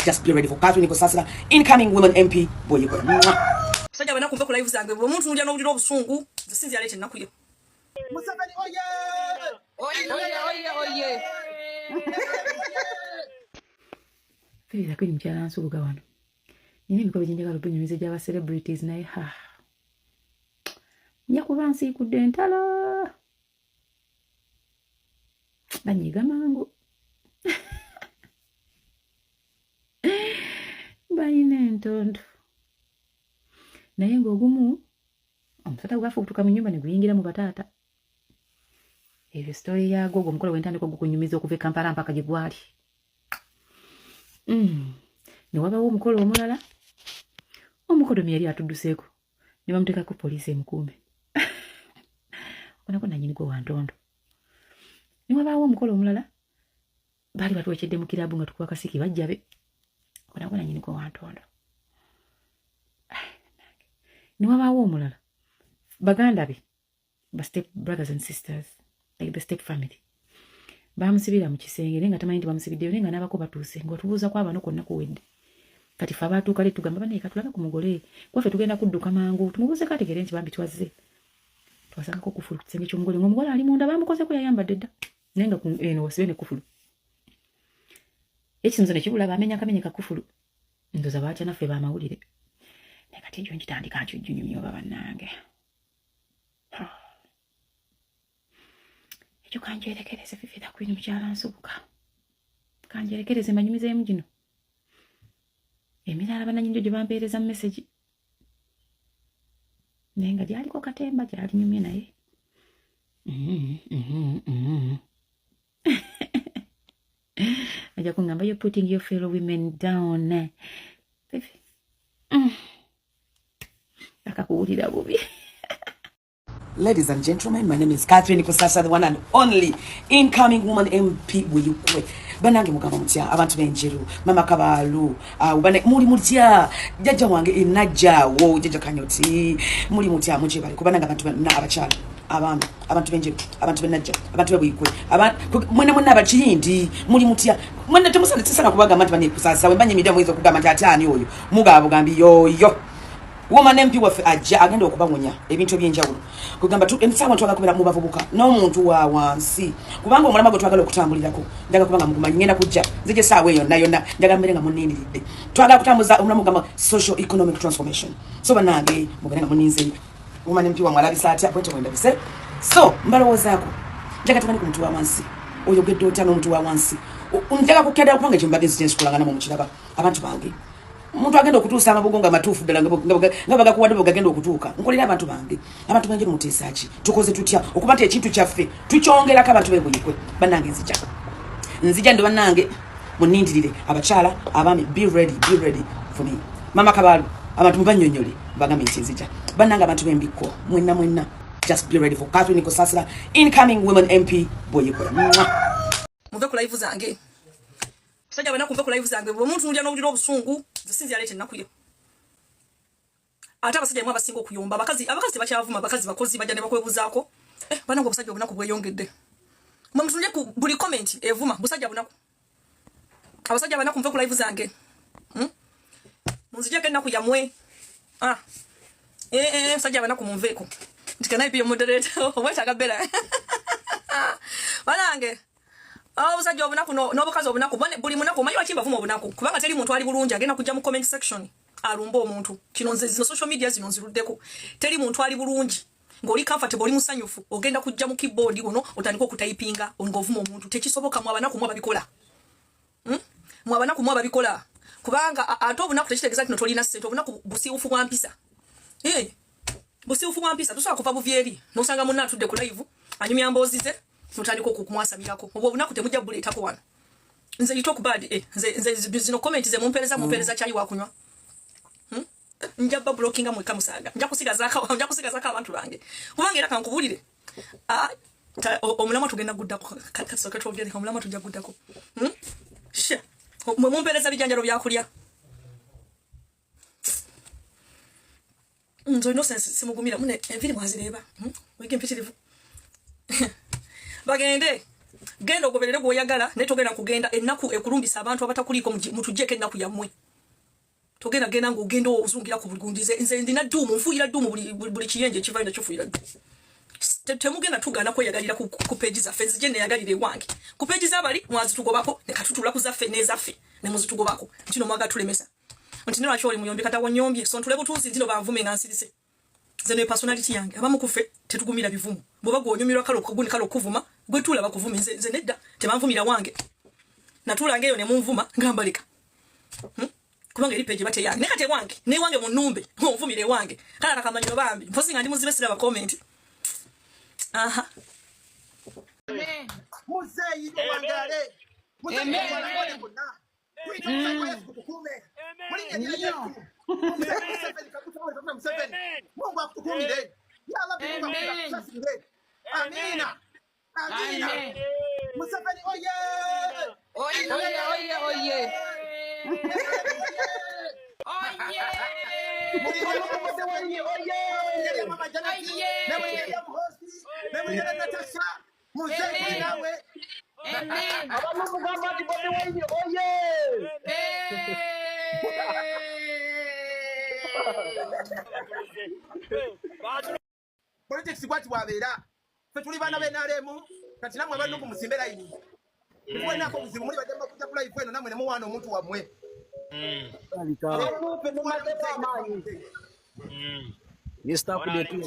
Just be ready for Catherine Kosasira, incoming women MP. Boy, you got Sajja bana kumva ku live zange bwe muntu ndya n'obulira obusungu zisinzi alete ennaku yo. Museveni oye! Oye! Firiza kwini mkyala nsubuga wano. Nina emikolo gye njagala okunyumiza gy'aba celebrities naye nja kuba nsiikudde entalo. Banyiga mangu. Balina entondo. Naye ng'ogumu omusota gwafa okutuuka mu nnyumba ne guyingira mu bataata. Ebyo story yagwo ogwo omukolo w'entandika ogukunyumiza okuva e Kampala mpaka gye gwali. Ne wabawo omukolo omulala. Omukodomi yali atudduseeko ne bamuteekako poliisi emukuume. Onako nannyini gwe wa ntondo. Ne wabaawo omukolo omulala baali batwekedde mu kiraabu nga tukuba kasiki bajjabe. Onako nannyini gwe wa ntondo. Ne wabaawo omulala baganda be ba step brothers and sisters like the step family bamusibira mu kisenge nenga tamanyi nti bamusibiddeyo nenga n'abako batuuse ng'otubuuza ku abano konna kuwedde kati fe abaatuuka leero tugamba bane katulabe ku mugole gwaffe tugenda kudduka mangu tumubuuze kategere nti bambi twazze twasangako kufulu ku kisenge ky'omugole ng'omugole ali munda bamukozeko yayambadde dda nenga eno wasibe ne kufulu ekisinzo ne kibula bamenya kamenyeka kufulu ndoza baatya naffe baamawulire kati ekyo nkitandika nkyojjunyumya oba bannange ekyo kanjerekereze Fifitha Queen mukyala nsubuka kanjerekereze manyumizeemu gino emirala bannanyinjo gye bampeereza mu message naye nga gyaliko katemba gyalinyumye naye ajja kungamba you're putting your fellow women down Fifi akakuwulira bubi. Ladies and gentlemen, my name is Catherine Kosasira, the one and only incoming woman MP Buyikwe. Banange mugamba mutya abantu benjeru mama kabalu ubane muri mutya jajja wange inajjawo jajja kanyoti muri mutya muje bali kubananga abantu na abachala abantu benjeru abantu benajja abantu buyikwe mwene abakiyindi muri mutya mwene temusande tsana kubaga abantu bane kusasa wembanye media mwezo kugamba tatani oyo mugabo gambi yoyo woman MP wafe ajja agenda okubangonya ebintu ebyenjawulo kugamba tu ensawa ntwaga kubera mu bavubuka n'omuntu wa wansi kubanga omulama gwe twagala okutambulirako ndaga kubanga mukumanyi ngenda kujja zije saawe yonna ndaga mbere nga munindiridde twagala kutambuza omulamu gamba social economic transformation so banange mugenda muninze woman MP wa mwalabisa atya bwete mwenda bise so mbalowozaako ndaga tugani ku muntu wa wansi oyogedde otya n'omuntu wa wansi ndaga kukenda kubanga kyembadde nsikulangana mu kiraba abantu bange Muntu agenda okutuusa amabugo nga matuufu ddala nga bagakuwadde bagagenda okutuuka nkolera abantu bange banjye muteesaki tukoze tutya okuba nti ekintu kyaffe tukyongerako abantu bebuyikwe bannange nzija ndo bannange munindirire abakyala abaami be ready for me mama kabalu abantu mubanyonyole bagambe nti nzija bannange abantu bembikko mwenna just be ready for Catherine Kosasira incoming women MP Buyikwe Muve ku live zange sajja bana kumva ku live zange bwe muntu ndya n'obulira obusungu zisinzi alete ennaku yo ate abasajja mwe abasinga okuyomba abakazi bakyavuma abakazi bakozi bajja ne bakwebuzaako bana ngo obusajja obunaku bweyongedde mwe mutunde ku buli comment evuma busajja bunaku abasajja bana kumva ku live zange munzijja kennaku yamwe sajja bana kumunveeko nti kanayi pia moderator obwetaaga bera banange obusajja obunaku n'obukazi obunaku buli munaku omanyi lwaki mbavuma obunaku kubanga teri muntu ali bulungi agenda kujja mu comment section alumba omuntu kino nze zino social media zino nziruddeko teri muntu ali bulungi ng'oli comfortable oli musanyufu ogenda kujja mu keyboard wono otandika okutayipinga ng'ovuma omuntu tekisoboka mu abanaku mu ababikola mu abanaku mu ababikola kubanga ate obunaku tekitegeeza kino tolina ssente obunaku busiiwufu bwa mpisa busiiwufu bwa mpisa tosobola kuva buvyeri n'osanga munna atudde ku live anyumya mboozi ze notandika okumwasamirako obwo obunaku temujja buleetako wano nze you talk bad nze zino comment ze mumpeereza kyayi wakunywa nja ba blockinga mweka musaga nja kusigazako abantu bange kubanga era kankubulire omulama tugenda guddako kasoke twogere omulama tujja guddako she mumpeereza bijanjalo byakulya nzo innocence simugumira mune enviri mwazireba wige mpitirivu bagende genda ogoberere gwoyagala naye togenda kugenda ennaku ekulumbisa abantu abatakuliko mutujjeko ennaku yammwe togenda genda ng'ogenda ozungira ku bugundize nze ndina dduumu nfuuyira dduumu buli kiyenje ekivayo nakyofuuyira dduumu temugenda tugaana kweyagalira ku peegi zaffe nzije neyagalira ewange ku peegi z'abali mwazitugobako ne katutula ku zaffe n'ezaffe ne muzitugobako nti no mwaga tulemesa nti ne lwaki oli muyombi kata wonnyombye so ntule butuuzi nti no banvume nga nsirise nze ne personality yange abamu kuffe tetugumira bivumu bw'oba gw'onyumirwa kale okugundi kale okuvuma gwe tuula bakuvume nze nedda tebanvumira wange natuulanga eyo ne munvuma ngambaleka kubanga eri peegi bateyange ne kate wange ne wange mu nnumbe onvumire wange kale akamanyo bambi mpozi nga ndi muzibe siraba comment aha Muzeyi wangale. Muzeyi wangale kuna. Kuita msaidia kukukume. Mulinga ni yetu. Museveni kakutuwa na Museveni. Mungu akukumire. Ya Allah Mungu akukumire. Amina. Amina. Museveni oye. Oye oye oye oye. Politics kwati wabera fetuli bana benalemu kati namwe bano kumusimbera yini mwena ko kuzimu muri bademba kuja kula ifeno namwe ne muwana omuntu wamwe Ni stop de tu.